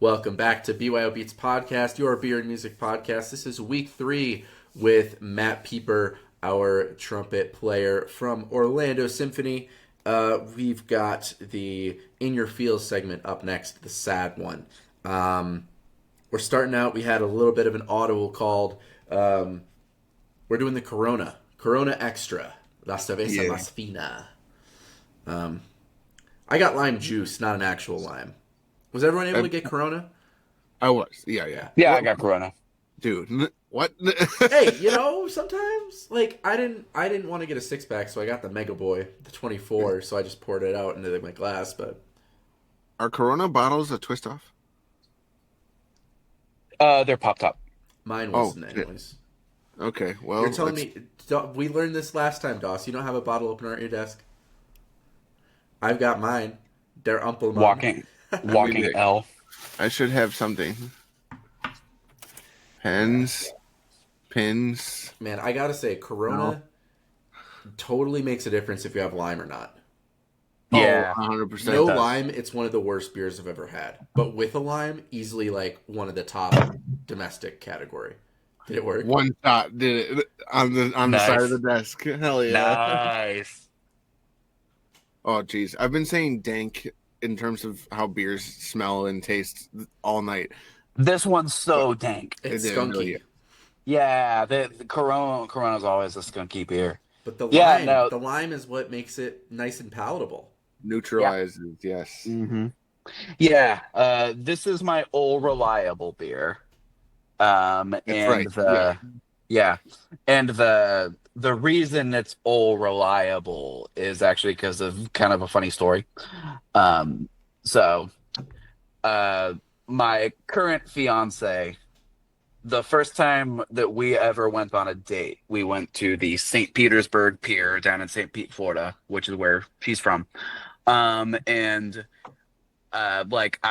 Welcome back to BYO Beats Podcast, your beer and music podcast. This is week 3 with Matt Pieper, our trumpet player from Orlando Symphony. We've got the In Your Feels segment up next, the sad one. We're starting out, we had a little bit of an audible called, we're doing the Corona Extra, La Cerveza Más Fina. I got lime juice, not an actual lime. Was everyone able to get Corona? I was. Yeah. Yeah, I got Corona. Dude, what? Hey, sometimes I didn't want to get a 6-pack, so I got the Mega Boy, the 24, so I just poured it out into my glass, but Are Corona bottles a twist off? They're pop top. mine wasn't anyways. Okay, well, You're telling me we learned this last time, Doss. You don't have a bottle opener at your desk? I've got mine. Der Umpelmann. Walking L. I should have something. Pins. Man, I gotta say, Corona totally makes a difference if you have lime or not. Yeah, 100%. No lime, it's one of the worst beers I've ever had. But with a lime, easily one of the top domestic category. Did it work? One shot did it on the side of the desk. Hell yeah! Nice. Oh jeez, I've been saying dank in terms of how beers smell and taste all night. This one's so dank. It's skunky. Really. Yeah, the Corona's always a skunky beer. But the lime is what makes it nice and palatable. Neutralizes, yes. Mm-hmm. Yeah, this is my Ole Reliable beer. And the reason it's Ole Reliable is actually because of kind of a funny story. My current fiance, the first time that we ever went on a date, we went to the St. Petersburg Pier down in St. Pete, Florida, which is where she's from. I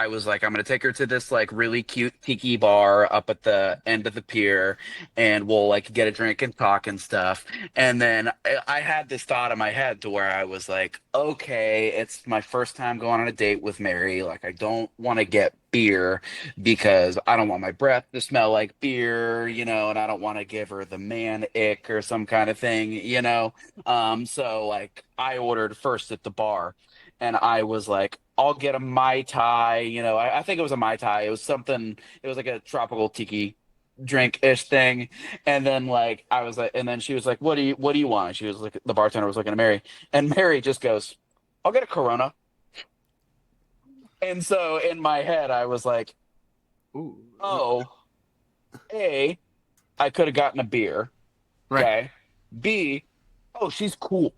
was like, I'm gonna take her to this really cute tiki bar up at the end of the pier, and we'll get a drink and talk and stuff. And then I had this thought in my head to where I was like, okay, it's my first time going on a date with Mary. I don't want to get beer because I don't want my breath to smell like beer, and I don't want to give her the man ick or some kind of thing, I ordered first at the bar. And I was like, I'll get a Mai Tai, I think it was a Mai Tai. It was something, it was like a tropical tiki drink-ish thing. And then I was like, and then she was like, what do you want? She was like, the bartender was looking at Mary. And Mary just goes, I'll get a Corona. And so in my head, I was like, Ooh. oh, A, I could have gotten a beer. Right. Okay. B, oh, she's cool.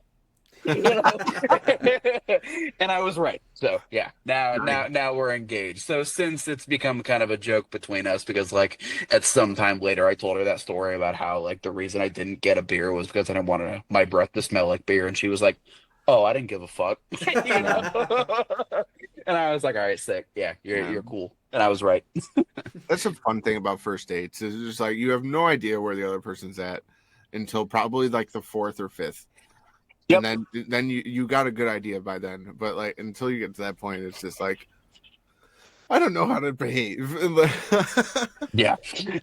And I was right. So yeah, now we're engaged. So since it's become kind of a joke between us, because at some time later I told her that story about how the reason I didn't get a beer was because I didn't want my breath to smell like beer, and she was like, oh, I didn't give a fuck. And I was like, all right, sick. Yeah, you're cool. And I was right. That's a fun thing about first dates. It's just you have no idea where the other person's at until probably the 4th or 5th. Yep. And then you got a good idea by then, but until you get to that point, it's just I don't know how to behave. Yeah,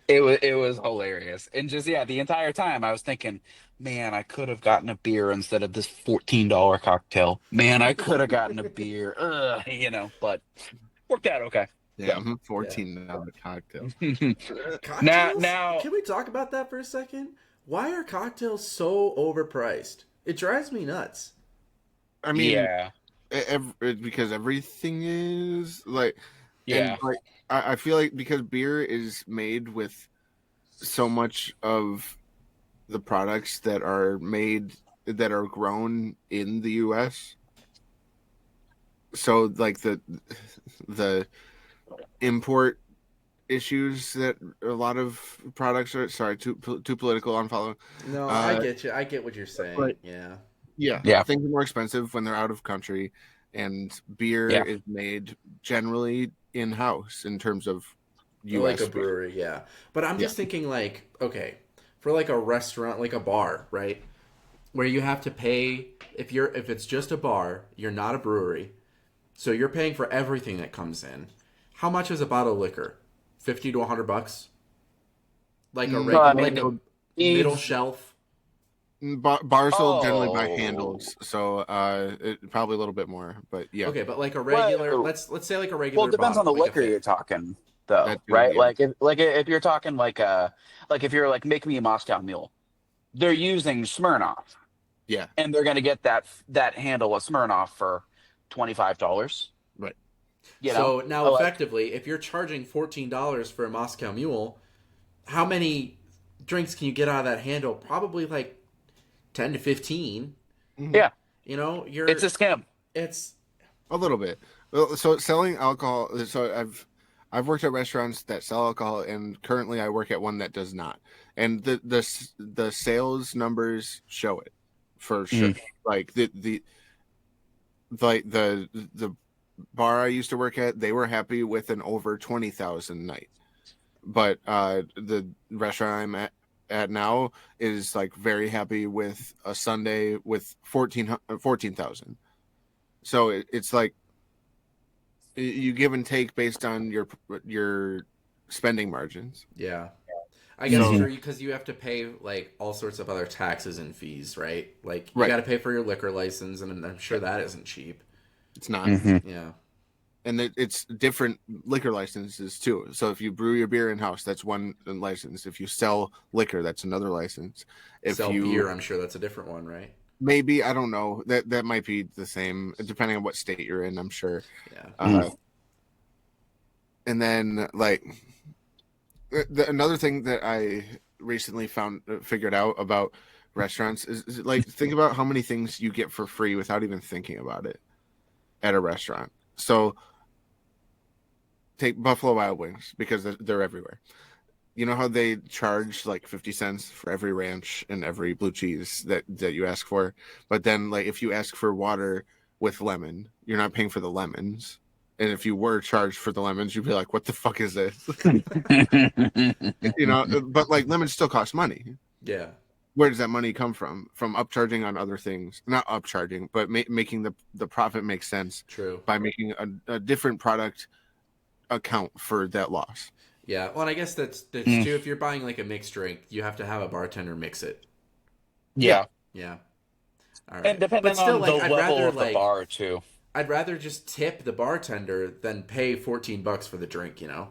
it was hilarious, and just the entire time I was thinking, man, I could have gotten a beer instead of this $14 cocktail. Man, I could have gotten a beer, but worked out okay. Yeah, $14 cocktail. Now, can we talk about that for a second? Why are cocktails so overpriced? It drives me nuts. I mean, because everything is yeah. And, I feel because beer is made with so much of the products that are grown in the U.S. So the import issues that a lot of products are too political on following. No, I get you. I get what you're saying. But, yeah. Things are more expensive when they're out of country, and beer is made generally in-house in terms of US like a brewery. Yeah, but I'm just thinking okay, for a restaurant, a bar, right, where you have to pay if it's just a bar, you're not a brewery, so you're paying for everything that comes in. How much is a bottle of liquor? 50 to $100. Like a So I regular, like a mean, middle Eve. shelf. Bars sold generally by Oh, handles, so probably a little bit more, but yeah, Okay, but like a regular, well, let's say like a well, it regular depends on bottle, the like a liquor you're fifth. talking, though, that too. right? Yeah, If you're talking like if you're like make me a Moscow Mule, they're using Smirnoff, yeah, and they're gonna get that handle of Smirnoff for $25. right. You know, So now, like effectively, if you're charging $14 for a Moscow Mule, how many drinks can you get out of that handle? Probably like 10 to 15. Mhm. yeah, You know, it's a scam. it's A little bit. Well, so selling alcohol. So I've worked at restaurants that sell alcohol, and currently I work at one that does not. And the sales numbers show it for sure. Mm. Like the bar I used to work at, they were happy with an over 20,000 night. But the restaurant I'm at now is like very happy with a Sunday with 14,000. So it's like you give and take based on your spending margins. yeah. I guess So true because you have to pay like all sorts of other taxes and fees, right? Like you got right, to pay for your liquor license, and I'm sure that isn't cheap. it's not, Hmm. Yeah. and it's different liquor licenses too. So if you brew your beer in house, that's one license. If you sell liquor, that's another license. If Sell you beer, I'm sure that's a different one, right? maybe I don't know that might be the same depending on what state you're in. I'm sure. Yeah. Uh, and then like another thing that I recently figured out about restaurants is like think about how many things you get for free without even thinking about it at a restaurant. So take Buffalo Wild Wings because they're everywhere. You know how they charge like 50 cents for every ranch and every blue cheese that you ask for, but then like if you ask for water with lemon, you're not paying for the lemons. And if you were charged for the lemons, you'd be like, "What the fuck is this?" But like lemons still cost money. Yeah. Where does that money come from? From upcharging on other things, not upcharging, but making the profit make sense True. by making a different product account for that loss. Yeah. Well, and I guess that's Mm. true. If you're buying like a mixed drink, you have to have a bartender mix it. Yeah, Yeah, Yeah. All and right. But depending still, on the like level of the bar too. I'd rather just tip the bartender than pay $14 for the drink. You know.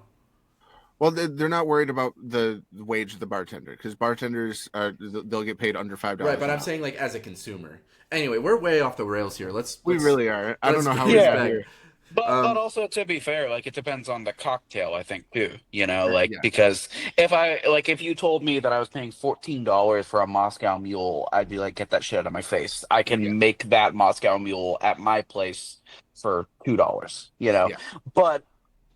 well, they're not worried about the wage of the bartender because bartenders they'll get paid under five Right. dollars But an I'm hour. saying like as a consumer. Anyway, we're way off the rails here. We really are. I don't Let's know how bring we this got Yeah. back. here. But Um. also to be fair, like it depends on the cocktail, I think too. You know, like Yeah, because if you told me that I was paying $14 for a Moscow Mule, I'd be like, get that shit out of my face. I yeah, can make that Moscow Mule at my place for $2, you know. yeah, But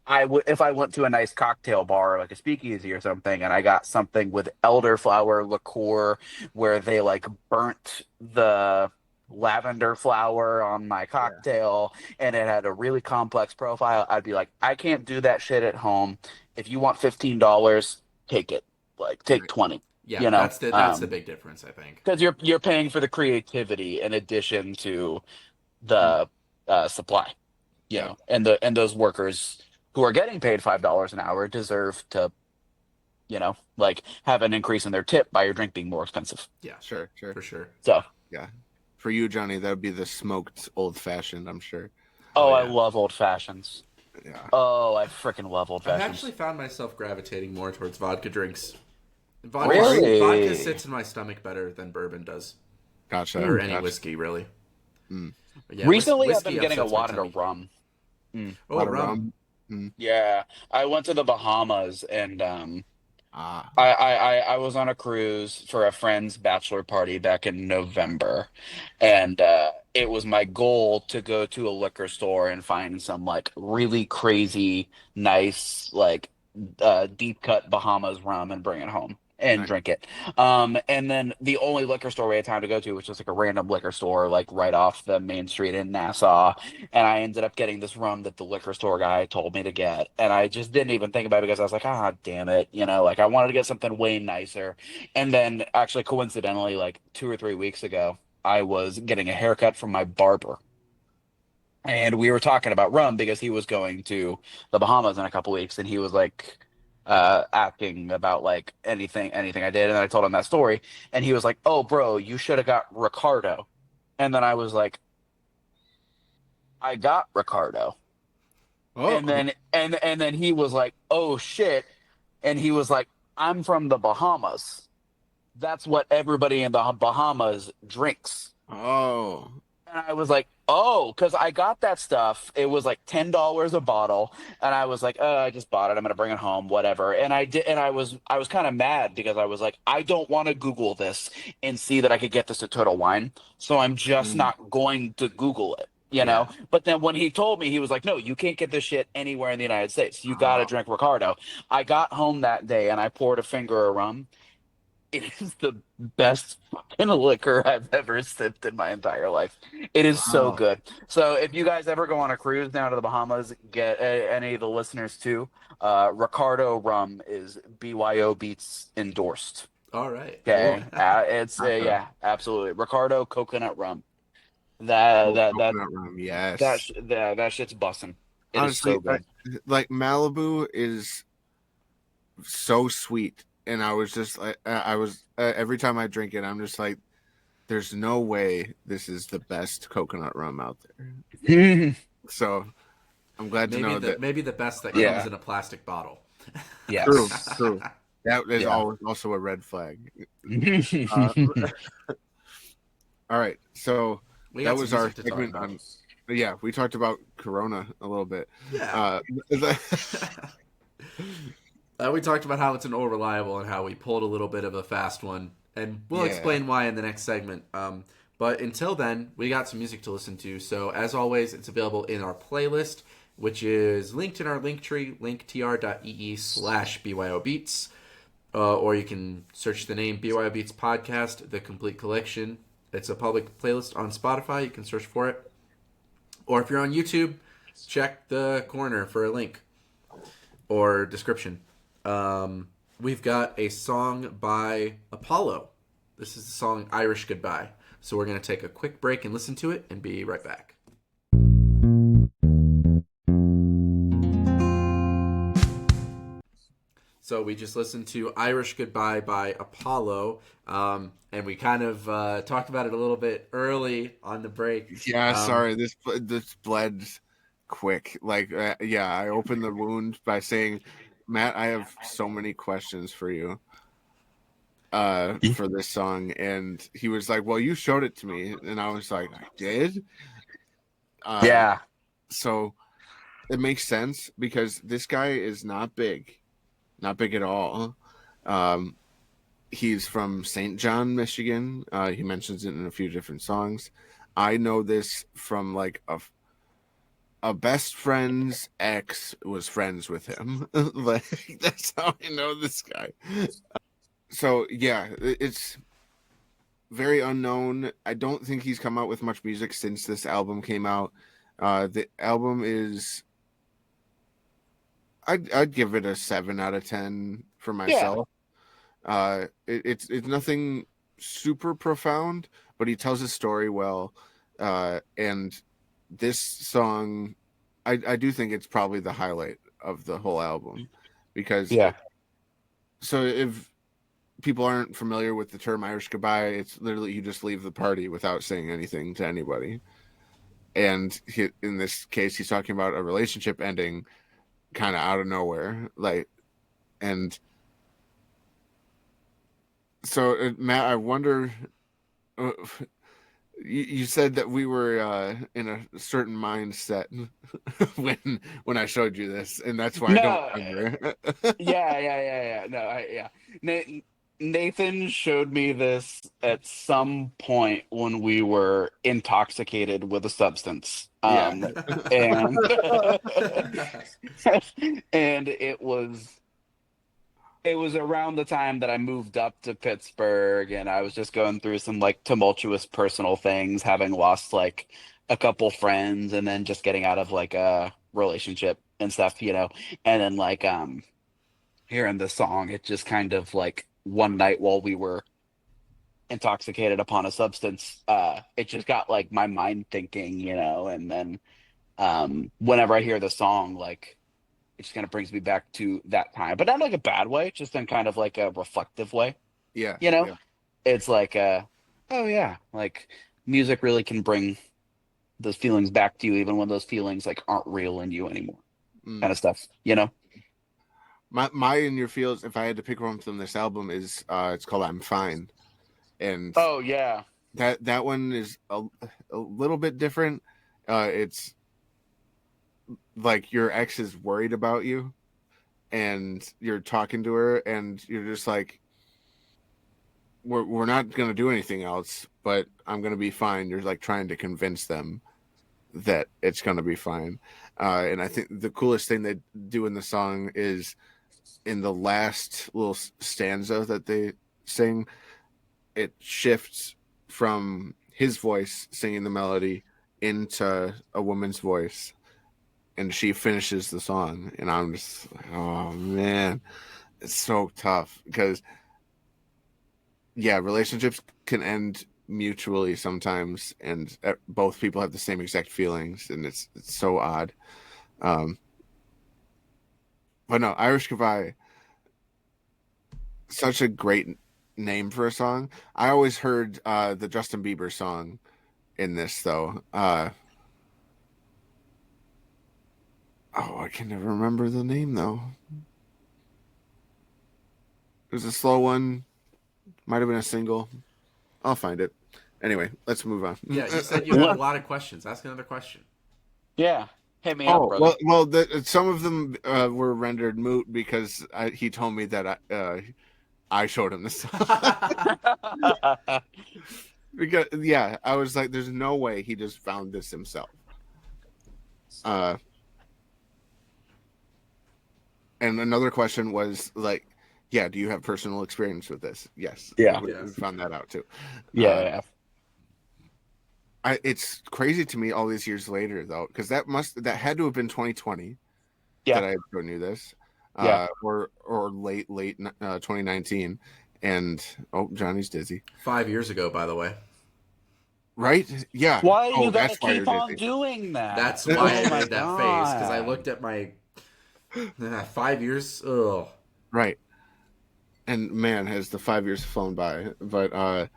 I would if I went to a nice cocktail bar like a speakeasy or something and I got something with elderflower liqueur where they like burnt the lavender flower on my yeah. cocktail and it had a really complex profile, I'd be like, I can't do that shit at home. If you want $15, take it. Like take Right. 20, Yeah. you know? That's the big difference, I think. Because you're paying for the creativity in addition to Mm, the supply, you yeah, know, and those workers who are getting paid $5 an hour deserve to, you know, like have an increase in their tip by your drink being more expensive. Yeah. sure, sure. For sure. So, Yeah. For you, Johnny, that would be the smoked old fashioned, I'm sure. Oh oh, I yeah. love old fashions. Yeah. Oh, I freaking love old I've fashions. actually found myself gravitating more towards vodka drinks. Oh, are you? Vodka Really? sits in my stomach better than bourbon does, Gotcha. or any Gotcha. whiskey really. Mm. But yeah, Recently, I've been whiskey getting a upsets my lot into tummy. rum. Mm. A Oh, lot of rum. rum. Mm. Yeah, I went to the Bahamas and Ah, I was on a cruise for a friend's bachelor party back in November, and it was my goal to go to a liquor store and find some like really crazy, nice, like deep cut Bahamas rum and bring it home and nice. drink it. And then the only liquor store we had time to go to, which was like a random liquor store, like right off the main street in Nassau. And I ended up getting this rum that the liquor store guy told me to get. And I just didn't even think about it because I was like, ah, damn it. You know, like I wanted to get something way nicer. And then actually, coincidentally, like 2 or 3 weeks ago, I was getting a haircut from my barber. and we were talking about rum because he was going to the Bahamas in a couple weeks, and he was like asking about like anything I did, and then I told him that story, and he was like, "Oh, bro, you should have got Ricardo," and then I was like, "I got Ricardo," Oh, and then he was like, "Oh shit," and he was like, "I'm from the Bahamas. That's what everybody in the Bahamas drinks." oh, And I was like, oh, because I got that stuff. It was like $10 a bottle, and I was like, oh, I just bought it. I'm gonna bring it home, whatever. And I did, and I was kind of mad because I was like, I don't want to Google this and see that I could get this at Total Wine, so I'm just mm, not going to Google it, you know. Yeah. But then when he told me, he was like, no, you can't get this shit anywhere in the United States. You got to oh, drink Ricardo. I got home that day and I poured a finger of rum. It is the best fucking liquor I've ever sipped in my entire life. It is so wow. good. So if you guys ever go on a cruise down to the Bahamas, get any of the listeners too. Ricardo rum is BYO Beats endorsed. All right. Cool. Okay, it's Okay. yeah, absolutely. Ricardo coconut rum. That Oh, that that coconut rum. Yes. that shit's bussin'. It is Honestly, so good. like Malibu is so sweet, and I was just like, I was every time I drink it, I'm just like, there's no way this is the best coconut rum out there. So I'm glad to maybe know the that. maybe the best that comes Yeah. in a plastic bottle. True, Yes. true. That is Yeah. also a red flag. Uh, all right, so We that got some was our music to talk segment about. on. Yeah, we talked about Corona a little bit. Yeah. Uh, We talked about how it's an Ole Reliable and how we pulled a little bit of a fast one, and we'll yeah, explain why in the next segment. But until then, we got some music to listen to. So as always, it's available in our playlist, which is linked in our link tree, linktr.ee/byobeats. Or you can search the name BYO Beats Podcast, The Complete Collection. It's a public playlist on Spotify. You can search for it. Or if you're on YouTube, check the corner for a link or description. We've got a song by Apollo. This is the song Irish Goodbye. So we're going to take a quick break and listen to it and be right back. So we just listened to Irish Goodbye by Apollo, and we kind of talked about it a little bit early on the break. yeah. Sorry, this bled quick. Like, yeah, I opened the wound by saying, Matt, I have so many questions for you for this song, and he was like, well, you showed it to me, and I was like, I did. Yeah. So it makes sense because this guy is not big at all. He's from St. John, Michigan. He mentions it in a few different songs. I know this from like a best friend's ex was friends with him. Like, that's how I know this guy. So yeah, it's very unknown. I don't think he's come out with much music since this album came out. The album is, I'd give it a 7 out of 10 for myself. It's nothing super profound, but he tells his story well. And this song, I do think it's probably the highlight of the whole album, because Yeah. so if people aren't familiar with the term Irish Goodbye, it's literally you just leave the party without saying anything to anybody. And in this case, he's talking about a relationship ending kind of out of nowhere, like, and so Matt, I wonder, uh, you said that we were in a certain mindset when I showed you this, and that's why I don't No. remember. Yeah. No, yeah. Nathan showed me this at some point when we were intoxicated with a substance. Yeah. And and it was around the time that I moved up to Pittsburgh, and I was just going through some like tumultuous personal things, having lost like a couple friends and then just getting out of like a relationship and stuff. And then like hearing this song, it just kind of like one night while we were intoxicated upon a substance, it just got like my mind thinking, and then whenever I hear the song, like it just kind of brings me back to that time, but not like a bad way, just in kind of like a reflective way. Yeah, You know, yeah. it's like, oh yeah, like music really can bring those feelings back to you, even when those feelings like aren't real in you anymore, kind Mm. of stuff. You know? My in your fields, if I had to pick one from this album, is it's called "I'm Fine," and Oh yeah, that one is a little bit different. It's like your ex is worried about you, and you're talking to her, and you're just like, we're not gonna do anything else, but I'm gonna be fine. You're like trying to convince them that it's gonna be fine. And I think the coolest thing they do in the song is in the last little stanza that they sing, it shifts from his voice singing the melody into a woman's voice, and she finishes the song, and I'm just like, oh man, it's so tough because yeah, relationships can end mutually sometimes, and both people have the same exact feelings, and it's so odd. Um, but no, Irish Goodbye, such a great name for a song. I always heard the Justin Bieber song in this though. I can never remember the name though. It was a slow one. Might have been a single. I'll find it. Anyway, let's move on. Yeah, you said you had a lot of questions. Ask another question. yeah. Hit me up, Oh brother. some of them were rendered moot because he told me that I showed him the song. Because yeah, I was like, "There's no way he just found this himself." And another question was like, "Yeah, do you have personal experience with this?" Yes, Yeah. we Yes. found that out too. Yeah. It's crazy to me all these years later though, because that had to have been 2020 Yeah. that I knew this, Yeah. or late 2019, and Johnny's dizzy. 5 years ago, by the way. Right? Yeah. Why Oh, you gotta that's why you're keep on dizzy. doing that? That's why Oh I my made that face, because I God. looked at my 5 years. Ugh. Right. And man, has the 5 years flown by. But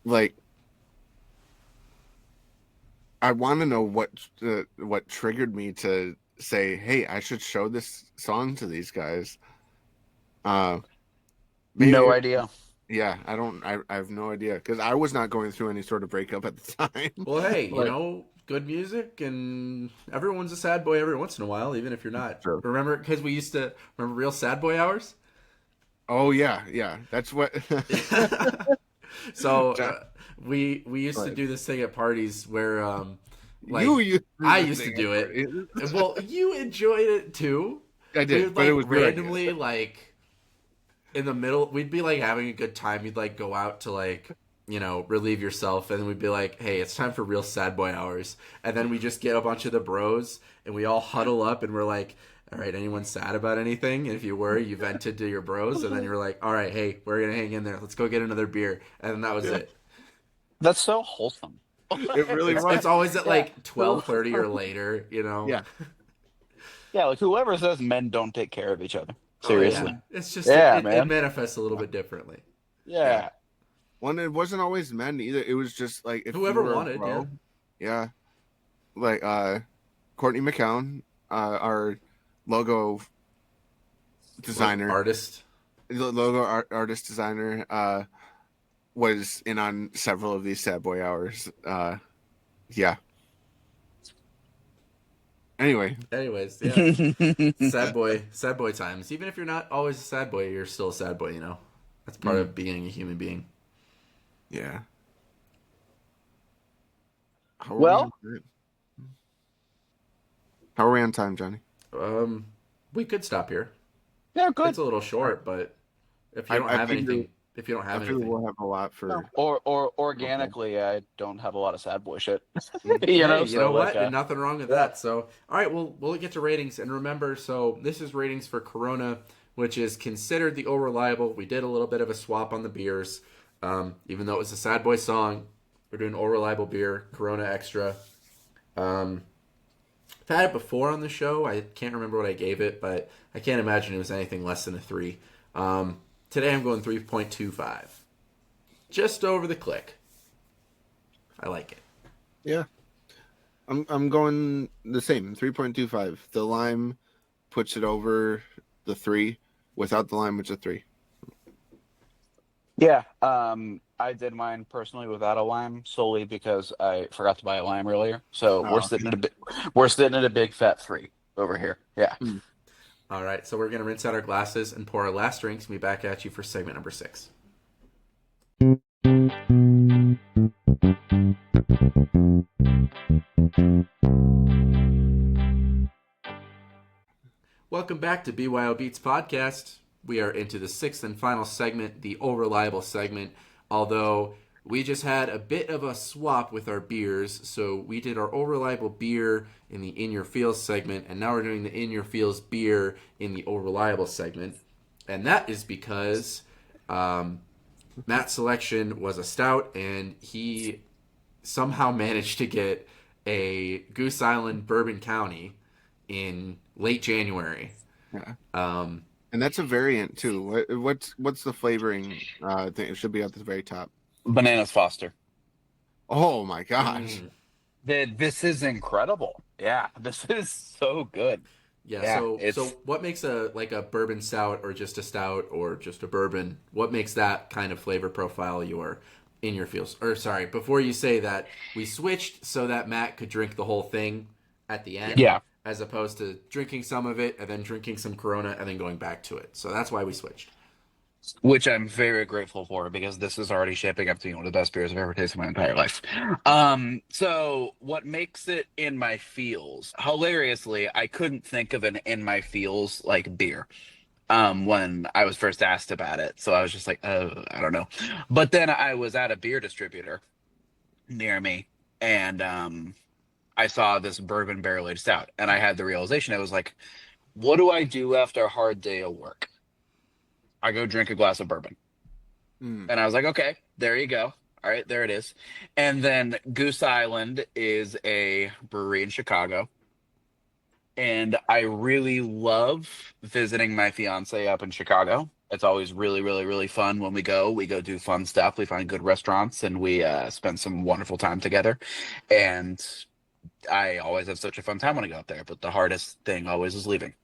like, I want to know what triggered me to say, "Hey, I should show this song to these guys." No Maybe, idea. yeah. I have no idea because I was not going through any sort of breakup at the time. Well, hey, But good music, and everyone's a sad boy every once in a while, even if you're not. true. Remember, because we used to remember real sad boy hours. Oh yeah, yeah. That's what. So John, we used go to ahead. do this thing at parties where like You used to do I this used to thing do at it. parties. Well, you enjoyed it too. I We did, would but it like was your idea. randomly like in the middle. We'd be like having a good time. You'd like go out to like relieve yourself, and then we'd be like, hey, it's time for real sad boy hours. And then we just get a bunch of the bros and we all huddle up and we're like, all right, anyone sad about anything? And if you were, you vented to your bros, and then you were like, all right, hey, we're gonna hang in there, let's go get another beer. And then that was Yeah. it. That's so wholesome. It really it's, was. it's always at Yeah. like 12:30 or later. Yeah. Yeah, like whoever says men don't take care of each other. Oh Seriously. yeah, it's just Yeah, it man. manifests a little bit differently. Yeah. One, it wasn't always men either. It was just like if Whoever you were wanted, a bro, yeah. Like Courtney McCown, our logo designer, Artist. artist designer, was in on several of these sad boy hours. Yeah. Anyway, Anyways, yeah. sad boy times. Even if you're not always a sad boy, you're still a sad boy. That's part of being a human being. yeah. How are Well, How are we on time, Johnny? We could stop here. yeah, good. It's a little short, but if you don't I have figure- anything, if you don't have I feel anything, we'll have a lot for. Or organically, I don't have a lot of sad boy shit. hey, you know, you know so what? like, Nothing wrong with that. So, all right, we'll get to ratings, and remember, so this is ratings for Corona, which is considered the Ole Reliable. We did a little bit of a swap on the beers, even though it was a sad boy song. We're doing Ole Reliable beer, Corona Extra. I've had it before on the show. I can't remember what I gave it, but I can't imagine it was anything less than a 3. Today I'm going 3.25. Just over the click. I like it. Yeah. I'm going the same, 3.25. The lime puts it over the 3. Without the lime, it's a 3. Yeah, I did mine personally without a lime solely because I forgot to buy a lime earlier. So we're sitting at a big fat 3 over here. Yeah. All right, so we're going to rinse out our glasses and pour our last drinks and be back at you for segment number 6. Welcome back to BYO Beats Podcast. We are into the 6th and final segment, the Ole Reliable segment, although we just had a bit of a swap with our beers. So we did our Ole Reliable beer in the In Your Feels segment, and now we're doing the In Your Feels beer in the Ole Reliable segment. And that is because Matt's selection was a stout, and he somehow managed to get a Goose Island Bourbon County in late January. Yeah. And that's a variant too. What's the flavoring thing? It should be at the very top. Bananas Foster. Oh my gosh. This is incredible. Yeah, this is so good. Yeah, so what makes a bourbon stout or just a stout or just a bourbon? What makes that kind of flavor profile your In Your Feels? Or sorry, before you say that, we switched so that Matt could drink the whole thing at the end. Yeah. As opposed to drinking some of it and then drinking some Corona and then going back to it. So that's why we switched. Which I'm very grateful for because this is already shaping up to be one of the best beers I've ever tasted in my entire life. So what makes it in my feels? Hilariously, I couldn't think of an in my feels like beer when I was first asked about it. So I was just like, oh, I don't know. But then I was at a beer distributor near me and I saw this bourbon barrel aged stout, and I had the realization. I was like, what do I do after a hard day of work? I go drink a glass of bourbon. And I was like, okay, there you go. All right, there it is. And then Goose Island is a brewery in Chicago. And I really love visiting my fiance up in Chicago. It's always really, really, really fun when we go. We go do fun stuff. We find good restaurants, and we spend some wonderful time together. And I always have such a fun time when I go up there, but the hardest thing always is leaving.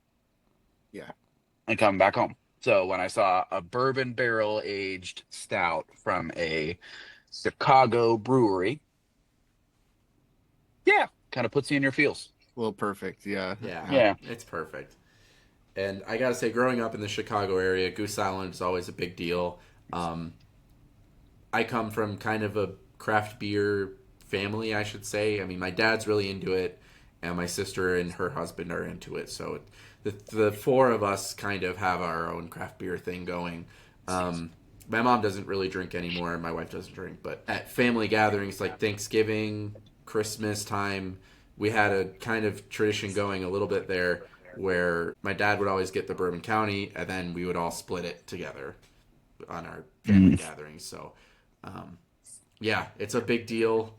Yeah. And coming back home. So when I saw a bourbon barrel aged stout from a Chicago brewery, yeah, kind of puts you in your feels. Well, perfect. Yeah. Yeah. It's perfect. And I gotta say, growing up in the Chicago area, Goose Island is always a big deal. I come from kind of a craft beer family, I should say. I mean, my dad's really into it, and my sister and her husband are into it. So the four of us kind of have our own craft beer thing going. My mom doesn't really drink anymore, and my wife doesn't drink. But at family gatherings like Thanksgiving, Christmas time, we had a kind of tradition going a little bit there where my dad would always get the Bourbon County, and then we would all split it together on our family gatherings. So, yeah, it's a big deal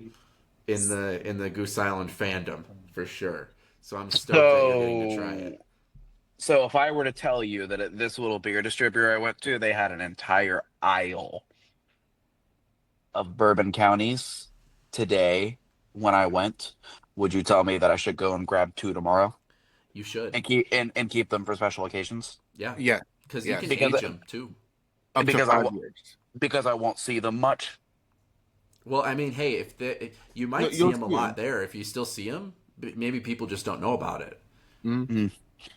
in the Goose Island fandom for sure. So I'm stoked that you're getting to try it. So if I were to tell you that at this little beer distributor I went to, they had an entire aisle of bourbon counties today when I went, would you tell me that I should go and grab 2 tomorrow? You should. And keep them for special occasions? Yeah. Yeah. Because you can age them too. Because I won't see them much. Well, I mean, hey, you might see them a lot there. If you still see them, maybe people just don't know about it. Mm-hmm.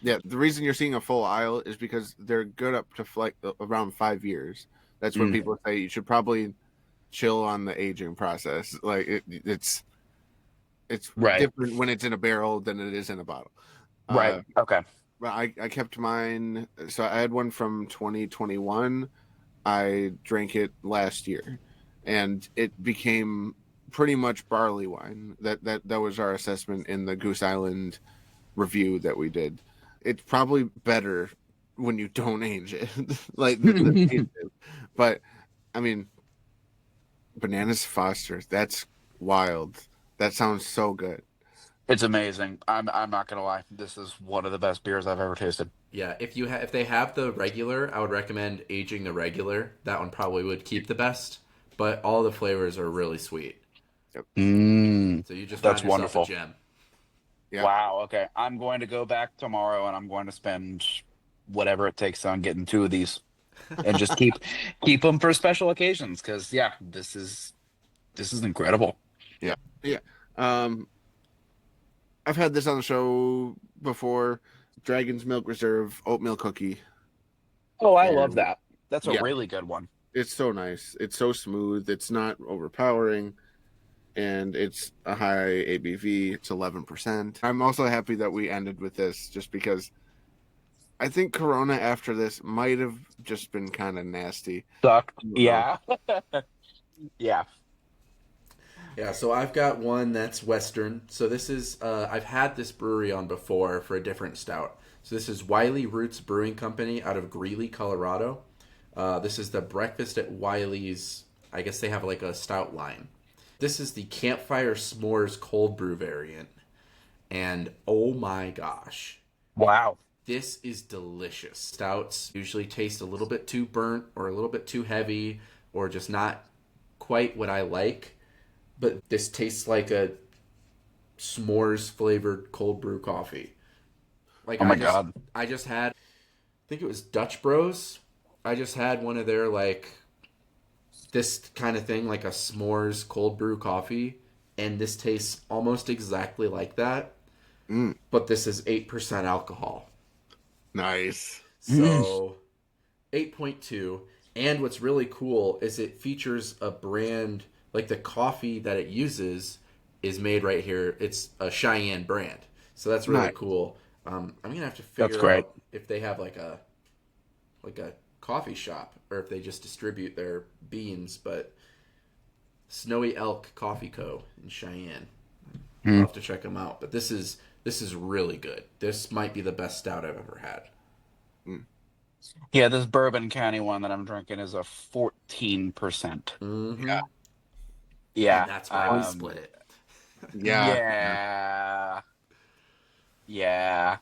Yeah, the reason you're seeing a full aisle is because they're good up to like around 5 years. That's when people say you should probably chill on the aging process. Like it's right. different when it's in a barrel than it is in a bottle. Right. Okay. But I kept mine. So I had one from 2021. I drank it last year, and it became pretty much barley wine. That was our assessment in the Goose Island review that we did. It's probably better when you don't age it, like but I mean, Bananas Foster. That's wild. That sounds so good. It's amazing. I'm not gonna lie. This is one of the best beers I've ever tasted. Yeah, if they have the regular, I would recommend aging the regular. That one probably would keep the best, but all the flavors are really sweet. Yep. Mm, So you just that's found yourself a wonderful. gem. Yeah. Wow. Okay. I'm going to go back tomorrow and I'm going to spend whatever it takes on getting two of these and just keep them for special occasions because yeah, this is incredible. Yeah. Yeah. Um, I've had this on the show before. Dragon's Milk Reserve oatmeal cookie. Oh, I love And that. That's a yeah, really good one. it's so nice. It's so smooth. It's not overpowering. And it's a high ABV. It's 11%. I'm also happy that we ended with this just because I think Corona after this might have just been kind of nasty. Sucked. I don't know. Yeah. Yeah. Yeah, so I've got one that's Western. So this is I've had this brewery on before for a different stout. So this is Wiley Roots Brewing Company out of Greeley, Colorado. This is the Breakfast at Wiley's. I guess they have like a stout line. This is the Campfire S'mores cold brew variant. And oh my gosh, Wow. this is delicious. Stouts usually taste a little bit too burnt or a little bit too heavy or just not quite what I like. But this tastes like a s'mores flavored cold brew coffee. Like Oh my God. I just had, I think it was Dutch Bros. I just had one of their like this kind of thing, like a s'mores cold brew coffee, and this tastes almost exactly like that. Mm, But this is 8% alcohol. nice. So 8.2. And what's really cool is it features a brand, like the coffee that it uses is made right here. It's a Cheyenne brand. So that's really Nice. cool. I'm gonna have to That's figure great. out if they have like a coffee shop or if they just distribute their beans. But Snowy Elk Coffee Co. in Cheyenne. I'll Mm. have to check them out. But this is really good. This might be the best stout I've ever had. Mm, Yeah, this Bourbon County one that I'm drinking is a 14%. Mm-hmm. yeah. And Yeah. that's why we split it. Yeah. Yeah. Yeah.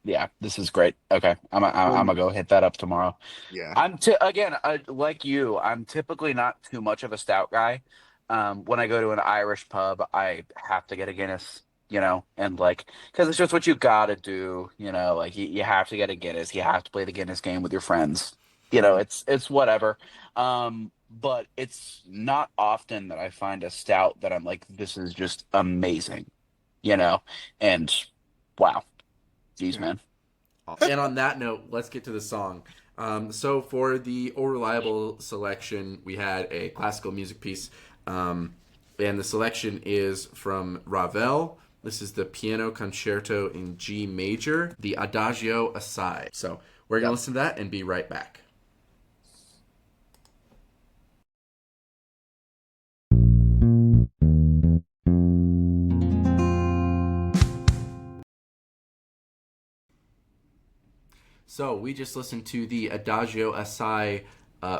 Yeah. This is great. Okay. I'm gonna go hit that up tomorrow. Yeah. Again, like you, I'm typically not too much of a stout guy. When I go to an Irish pub, I have to get a Guinness, and like, because it's just what you gotta do, like you have to get a Guinness. You have to play the Guinness game with your friends. It's whatever. But it's not often that I find a stout that I'm like, this is just amazing, you know, and wow, geez, Yeah. man. And on that note, let's get to the song. So for the Ole Reliable selection, we had a classical music piece, and the selection is from Ravel. This is the Piano Concerto in G major, the Adagio Assai. So we're gonna Yep. listen to that and be right back. So we just listened to the Adagio Assai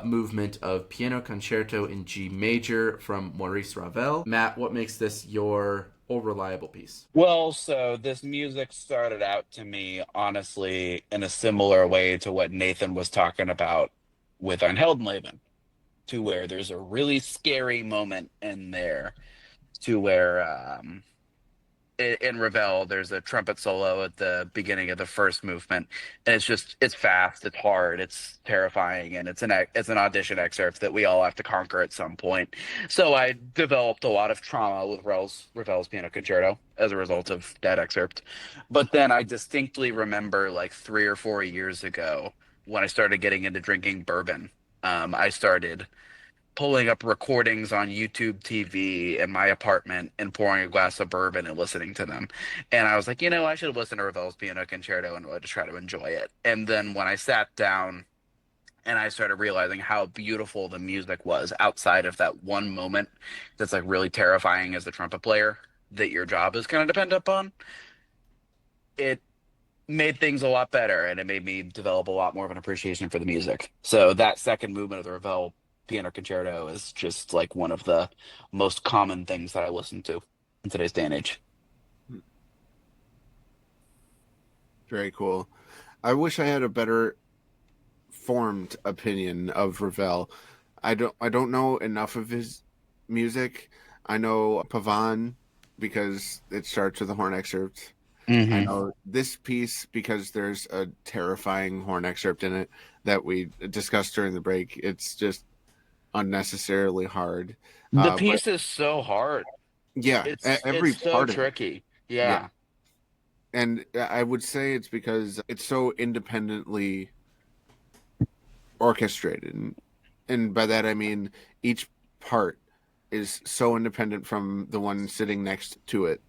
movement of Piano Concerto in G major from Maurice Ravel. Matt, what makes this your Ole Reliable piece? Well, so this music started out to me, honestly, in a similar way to what Nathan was talking about with Einheldenleben, to where there's a really scary moment in there, to where in Ravel, there's a trumpet solo at the beginning of the first movement, and it's fast, it's hard, it's terrifying, and it's an audition excerpt that we all have to conquer at some point. So I developed a lot of trauma with Ravel's Piano Concerto as a result of that excerpt. But then I distinctly remember like 3 or 4 years ago when I started getting into drinking bourbon. I started pulling up recordings on YouTube TV in my apartment and pouring a glass of bourbon and listening to them. And I was like, I should have listened to Ravel's Piano Concerto and to try to enjoy it. And then when I sat down and I started realizing how beautiful the music was outside of that one moment that's like really terrifying as the trumpet player that your job is going to depend upon, it made things a lot better and it made me develop a lot more of an appreciation for the music. So that second movement of the Ravel Piano Concerto is just like one of the most common things that I listen to. in today's day and age. Very cool. I wish I had a better formed opinion of Ravel. I don't know enough of his music. I know Pavan because it starts with a horn excerpt. I Mm-hmm. know this piece because there's a terrifying horn excerpt in it that we discussed during the break. It's just unnecessarily hard. The But piece is so hard. yeah, It's every so part of it. tricky. Yeah. Yeah. And I would say it's because it's so independently orchestrated. And by that I mean each part is so independent from the one sitting next to it.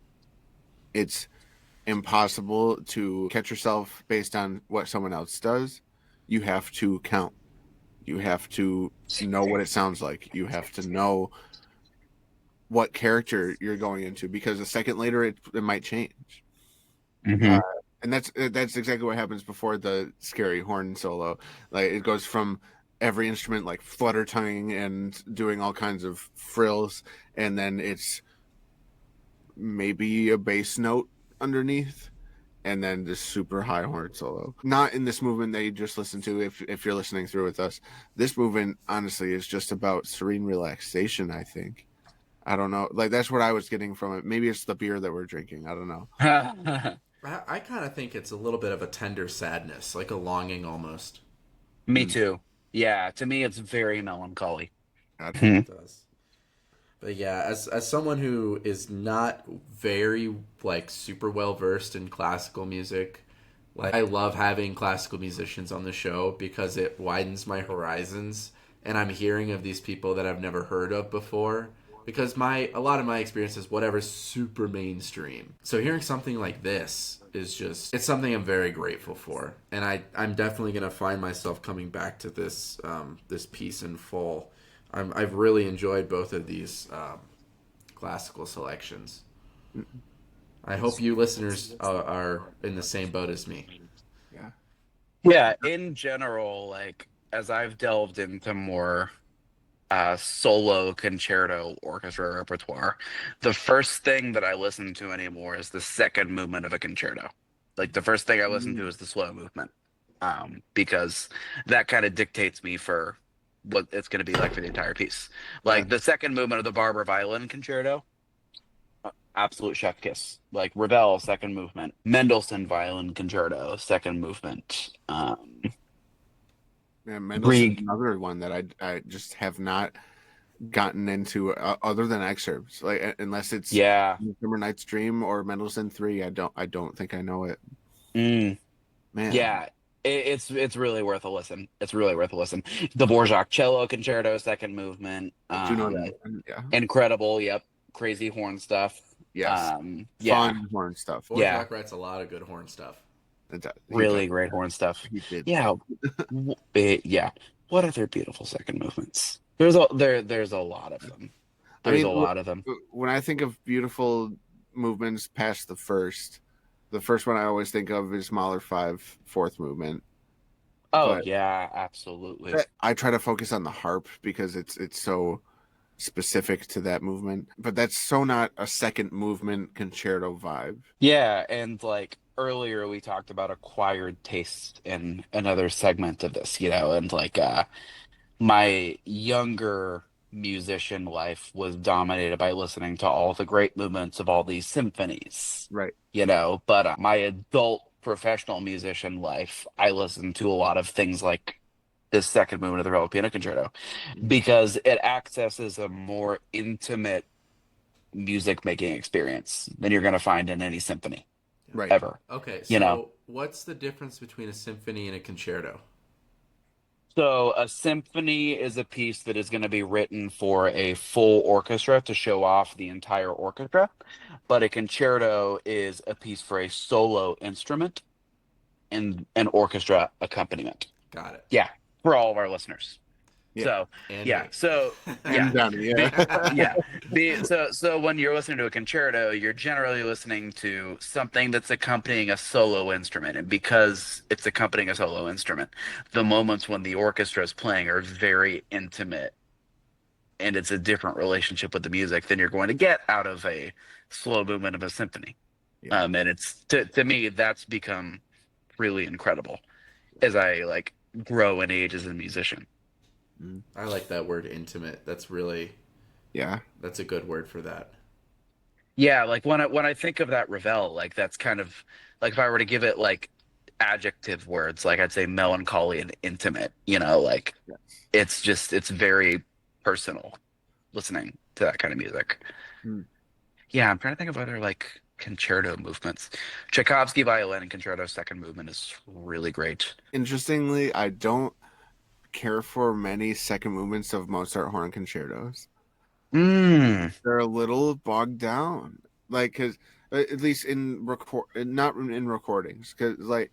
It's impossible to catch yourself based on what someone else does. You have to count. You have to know what it sounds like. You have to know what character you're going into because a second later it might change. Uh, Mm-hmm. and that's exactly what happens before the scary horn solo. Like it goes from every instrument like flutter tonguing and doing all kinds of frills, and then it's maybe a bass note underneath, and then this super high horn solo. Not in this movement that you just listened to. If you're listening through with us, this movement honestly is just about serene relaxation. I think. I don't know. Like that's what I was getting from it. Maybe it's the beer that we're drinking. I don't know. I kind of think it's a little bit of a tender sadness, like a longing almost. Me Hmm. too. Yeah, to me it's very melancholy. Gotcha. Hmm. It does. But yeah, as someone who is not very like super well versed in classical music, like I love having classical musicians on the show because it widens my horizons and I'm hearing of these people that I've never heard of before because my a lot of my experience is whatever's super mainstream. So hearing something like this is just it's something I'm very grateful for. And I'm definitely going to find myself coming back to this piece in full. I've really enjoyed both of these classical selections. I hope you listeners are in the same boat as me. Yeah. Yeah, in general, like as I've delved into more solo concerto orchestra repertoire, the first thing that I listen to anymore is the second movement of a concerto. Like the first thing I listen to is the slow movement, because that kind of dictates me for what it's going to be like for the entire piece. Yeah. Like the second movement of the Barber Violin Concerto, absolute chef kiss. Like Ravel, second movement. Mendelssohn Violin Concerto, second movement. Yeah, Mendelssohn's Grieg, another one that I just have not gotten into other than excerpts. Like unless it's yeah. Midsummer Night's Dream or Mendelssohn 3, I don't think I know it. Mm. Man. Yeah, it's really worth a listen. It's really worth a listen. The Dvorak Cello Concerto, second movement. I do know that one. Yeah. Incredible. Yep, crazy horn stuff. Yes. Yeah, Fun horn stuff. yeah, Dvorak writes a lot of good horn stuff. He does. really great horn stuff. He did. Yeah, yeah. What other beautiful second movements? There's a lot of them. I There's a mean, lot of them. when I think of beautiful movements past the first one I always think of is Mahler 5, fourth movement. Oh But yeah, absolutely. I try to focus on the harp because it's so specific to that movement. But that's so not a second movement concerto vibe. Yeah, and like earlier we talked about acquired taste in another segment of this, and like my younger musician life was dominated by listening to all the great movements of all these symphonies, Right. but my adult professional musician life, I listened to a lot of things like this second movement of the Ravel Piano Concerto because it accesses a more intimate music making experience than you're going to find in any symphony Right. ever. Okay, You know, so what's the difference between a symphony and a concerto? so a symphony is a piece that is going to be written for a full orchestra to show off the entire orchestra, but a concerto is a piece for a solo instrument and an orchestra accompaniment. Got it. Yeah, for all of our listeners. Yeah. So And yeah, me. so yeah, And Johnny, yeah. yeah. So when you're listening to a concerto, you're generally listening to something that's accompanying a solo instrument, and because it's accompanying a solo instrument, the moments when the orchestra is playing are very intimate and it's a different relationship with the music than you're going to get out of a slow movement of a symphony. Yeah. And it's to me that's become really incredible as I like grow in age as a musician. Mm. I like that word intimate. Yeah. That's a good word for that. Yeah, like when I think of that Ravel, like that's kind of like if I were to give it like adjective words, like I'd say melancholy and intimate, like Yeah. it's very personal listening to that kind of music. Mm. Yeah, I'm trying to think of other like concerto movements. Tchaikovsky violin and concerto second movement is really great. Interestingly, I don't care for many second movements of Mozart horn concertos. Mm. They're a little bogged down, like because at least not in recordings, because like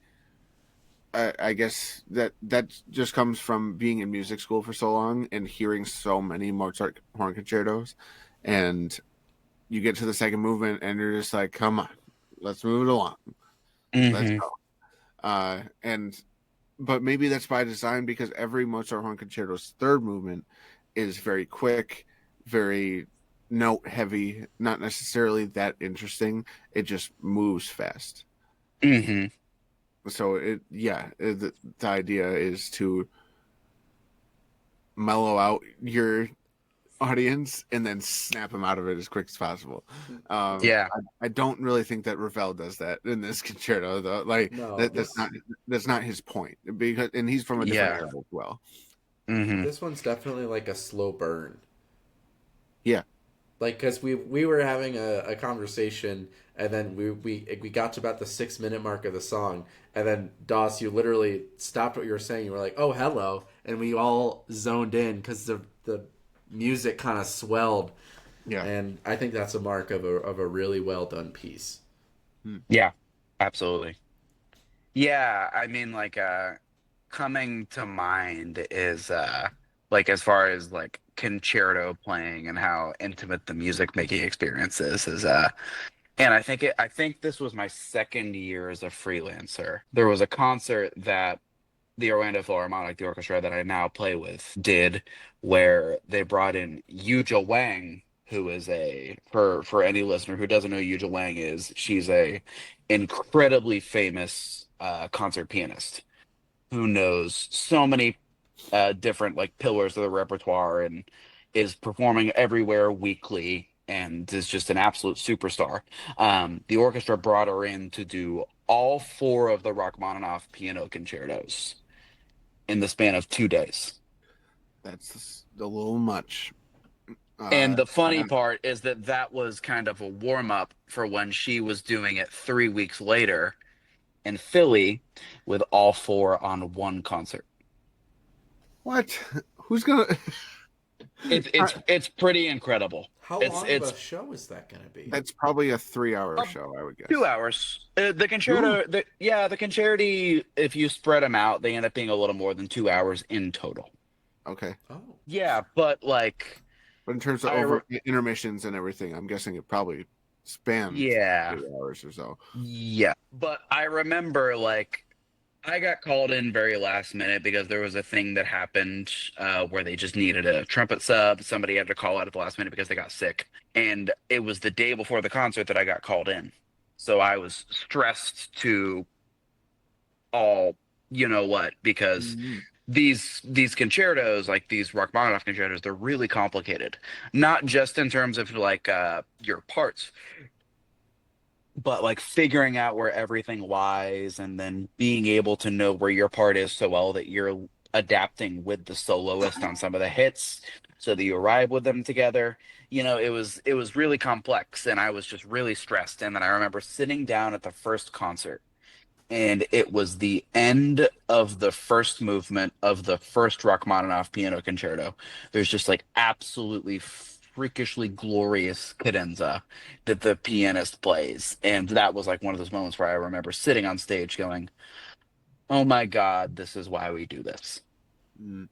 I guess that just comes from being in music school for so long and hearing so many Mozart horn concertos, and you get to the second movement and you're just like, come on, let's move it along, let's Hmm. go. And but maybe that's by design because every Mozart horn concerto's third movement is very quick, very note heavy, not necessarily that interesting. It just moves fast. Hmm. So the idea is to mellow out your audience and then snap them out of it as quick as possible. Yeah. I don't really think that Ravel does that in this concerto though. Like No, that's not his point because and he's from a different Yeah. era as well. Hmm. this one's definitely like a slow burn. Yeah. Like because we were having a conversation and then we got to about the 6 minute mark of the song and then Doss, you literally stopped what you were saying. You were like, oh hello, and we all zoned in because the music kind of swelled, Yeah. and I think that's a mark of a really well done piece. Yeah, absolutely. Yeah, I mean like coming to mind is like as far as like concerto playing and how intimate the music making experience is and I think this was my second year as a freelancer. There was a concert that the Orlando Philharmonic, the orchestra that I now play with, did where they brought in Yuja Wang, who is a for any listener who doesn't know who Yuja Wang is, she's a incredibly famous concert pianist who knows so many different like pillars of the repertoire and is performing everywhere weekly and is just an absolute superstar. The orchestra brought her in to do all four of the Rachmaninoff piano concertos in the span of 2 days. That's a little much. And the funny Yeah. part is that that was kind of a warm up for when she was doing it 3 weeks later in Philly with all four on one concert. What? Who's gonna? It's pretty incredible. How It's long of it's a show is that going to be? That's probably a 3 hour show, I would guess. 2 hours. The Ooh. concerto, the concerti, if you spread them out, they end up being a little more than 2 hours in total. Okay. Oh, Yeah, but like, But in terms of I re- intermissions and everything, I'm guessing it probably spans yeah, 3 hours or so. yeah. But I remember like I got called in very last minute because there was a thing that happened where they just needed a trumpet sub. Somebody had to call out at the last minute because they got sick, and it was the day before the concert that I got called in. So I was stressed to all you know what because Mhm. these concertos like these Rachmaninoff concertos they're really complicated not just in terms of like your parts but like figuring out where everything lies and then being able to know where your part is so well that you're adapting with the soloist on some of the hits so that you arrive with them together. It was really complex and I was just really stressed. And then I remember sitting down at the first concert and it was the end of the first movement of the first Rachmaninoff piano concerto. There's just like absolutely freakishly glorious cadenza that the pianist plays, and that was like one of those moments where I remember sitting on stage going, "Oh my God, this is why we do this." Mm.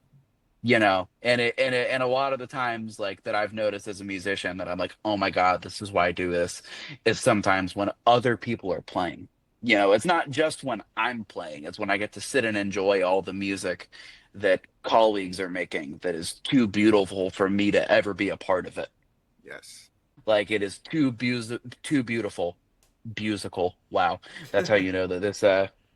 And a lot of the times like that I've noticed as a musician that I'm like, "Oh my God, this is why I do this," is sometimes when other people are playing. It's not just when I'm playing, it's when I get to sit and enjoy all the music that colleagues are making that is too beautiful for me to ever be a part of it. Yes. Like it is too beautiful. Musical. Wow. That's how you know that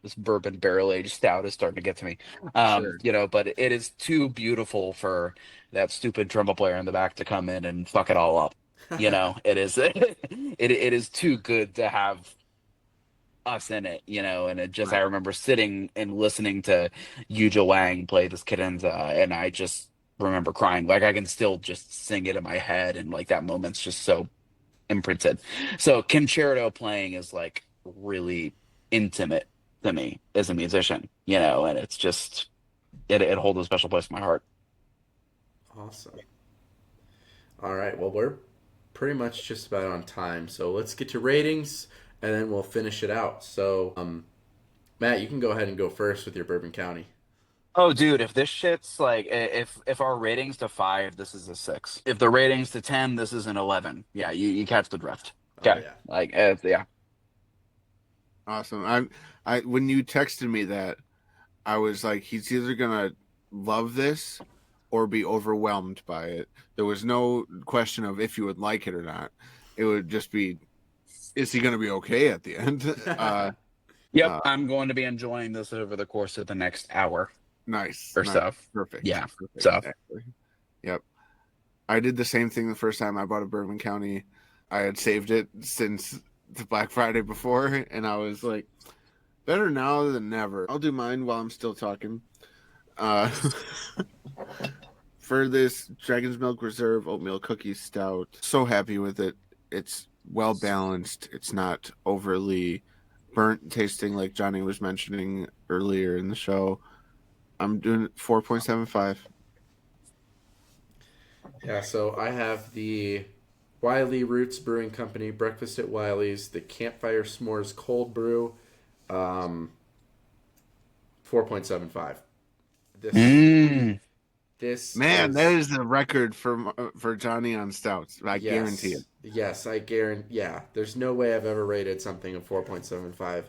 this bourbon barrel aged stout is starting to get to me. Sure. But it is too beautiful for that stupid trumpet player in the back to come in and fuck it all up. It is it is too good to have us in it, and it just I Right. remember sitting and listening to Yuja Wang play this cadenza, and I just remember crying. Like I can still just sing it in my head, and like that moment's just so imprinted. So concerto playing is like really intimate to me as a musician, and it's just it holds a special place in my heart. Awesome. All right. Well, we're pretty much just about on time, so let's get to ratings, and then we'll finish it out. So, Matt, you can go ahead and go first with your Bourbon County. Oh, dude, if this shit's like if our ratings to 5, this is a 6. If the ratings to 10, this is an 11. Yeah, you catch the drift. Oh Okay, yeah. like yeah. Awesome. I when you texted me that, I was like, he's either gonna love this or be overwhelmed by it. There was no question of if you would like it or not. It would just be, is he gonna be okay at the end? Yep, Uh, I'm going to be enjoying this over the course of the next hour nice. or Nice. so. Perfect. Yeah. Perfect. So Actually. Yep. I did the same thing the first time I bought a Bourbon County. I had saved it since the Black Friday before, and I was like, better now than never. I'll do mine while I'm still talking. Uh, for this Dragon's Milk Reserve Oatmeal Cookie Stout, so happy with it. It's well balanced. It's not overly burnt tasting like Johnny was mentioning earlier in the show. I'm doing 4.75. Yeah, so I have the Wiley Roots Brewing Company Breakfast at Wiley's, the Campfire S'mores Cold Brew, 4.75. This mm, this Man, is that is the record for Johnny on stouts. I guarantee it. Yes, I guarantee. Yeah, there's no way I've ever rated something a 4.75. Other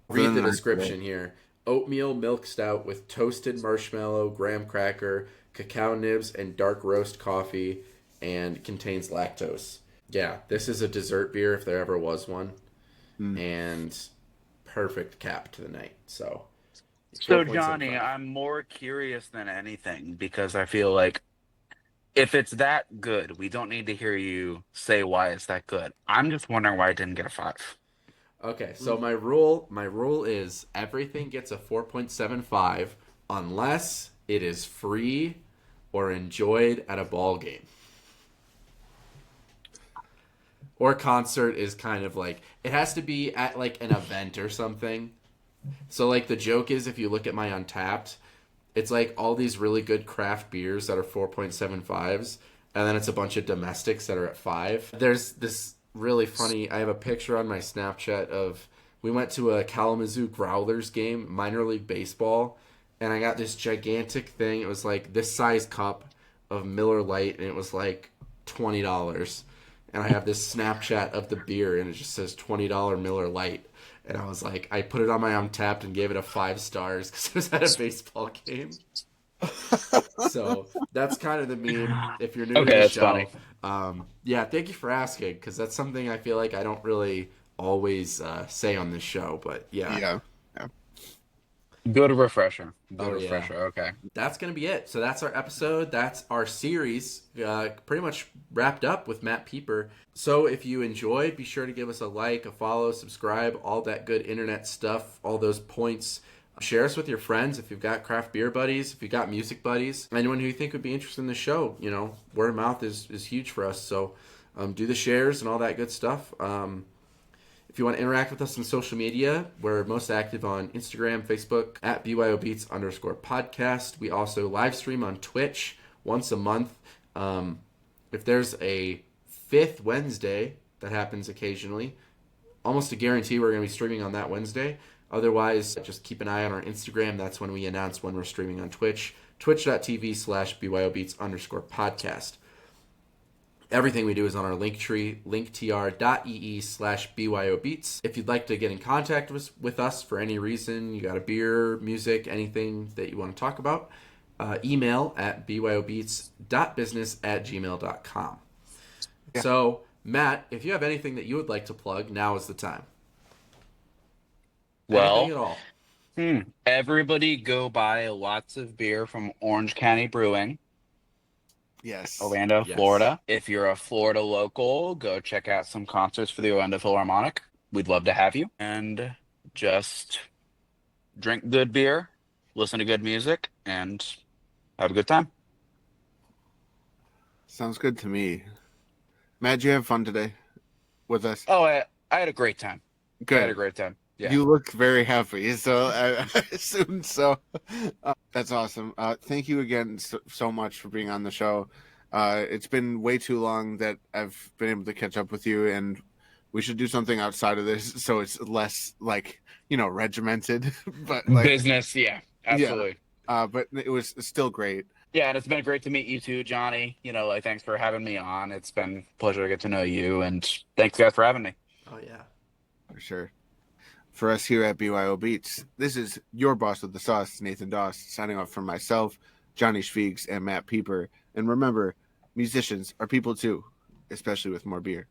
Read than the that, description here. Oatmeal milk stout with toasted marshmallow, graham cracker, cacao nibs, and dark roast coffee, and contains lactose. Yeah, this is a dessert beer if there ever was one, Mm. and perfect cap to the night. So, so Johnny, 4.75. I'm more curious than anything because I feel like if it's that good, we don't need to hear you say why it's that good. I'm just wondering why I didn't get a 5. Okay, so my rule is everything gets a 4.75 unless it is free or enjoyed at a ball game. Or concert is kind of like it has to be at like an event or something. So like the joke is if you look at my Untapped, it's like all these really good craft beers that are 4.75s and then it's a bunch of domestics that are at 5. There's this really funny I have a picture on my Snapchat of we went to a Kalamazoo Growlers game, minor league baseball, and I got this gigantic thing. It was like this size cup of Miller Lite and it was like $20. And I have this Snapchat of the beer and it just says $20 Miller Lite. And I was like, I put it on my Untapped and gave it a 5 stars because it was at a baseball game. So that's kind of the meme. If you're new to Okay, the that's show, funny. yeah, thank you for asking because that's something I feel like I don't really always say on this show. But yeah, Yeah. Yeah. Good refresher. Good oh yeah, refresher. Okay. that's gonna be it. So that's our episode. That's our series. Pretty much wrapped up with Matt Pieper. So if you enjoyed, be sure to give us a like, a follow, subscribe, all that good internet stuff, all those points. Share us with your friends if you've got craft beer buddies, if you've got music buddies, anyone who you think would be interested in the show. Word of mouth is huge for us. So do the shares and all that good stuff. If you want to interact with us on social media, we're most active on Instagram, Facebook, at BYOBeats_podcast. We also live stream on Twitch once a month. If there's a fifth Wednesday that happens occasionally, almost a guarantee we're going to be streaming on that Wednesday. Otherwise, just keep an eye on our Instagram. That's when we announce when we're streaming on Twitch. Twitch.tv/BYOBeats_podcast. Everything we do is on our Linktree, linktr.ee/BYOBeats. If you'd like to get in contact with us for any reason, you got a beer, music, anything that you want to talk about, email at byobeats.business@gmail.com. Yeah. So, Matt, if you have anything that you would like to plug, now is the time. Anything Well, at all. everybody go buy lots of beer from Orange County Brewing, Yes. Orlando, Yes. Florida. If you're a Florida local, go check out some concerts for the Orlando Philharmonic. We'd love to have you. And just drink good beer, listen to good music, and have a good time. Sounds good to me. Matt, did you have fun today with us? Oh, I had a great time. Good. I had a great time. Yeah. You look very happy, so I assume so. That's awesome. Thank you again so much for being on the show. It's been way too long that I've been able to catch up with you, and we should do something outside of this so it's less regimented. But Business, yeah, absolutely. Yeah. But it was still great. Yeah, and it's been great to meet you too, Johnny. Thanks for having me on. It's been a pleasure to get to know you, and thanks guys for having me. Oh, yeah. For sure. For us here at BYO Beats, this is your boss with the sauce, Nathan Doss, signing off from myself, Johnny Schwiegs, and Matt Pieper. And remember, musicians are people too, especially with more beer.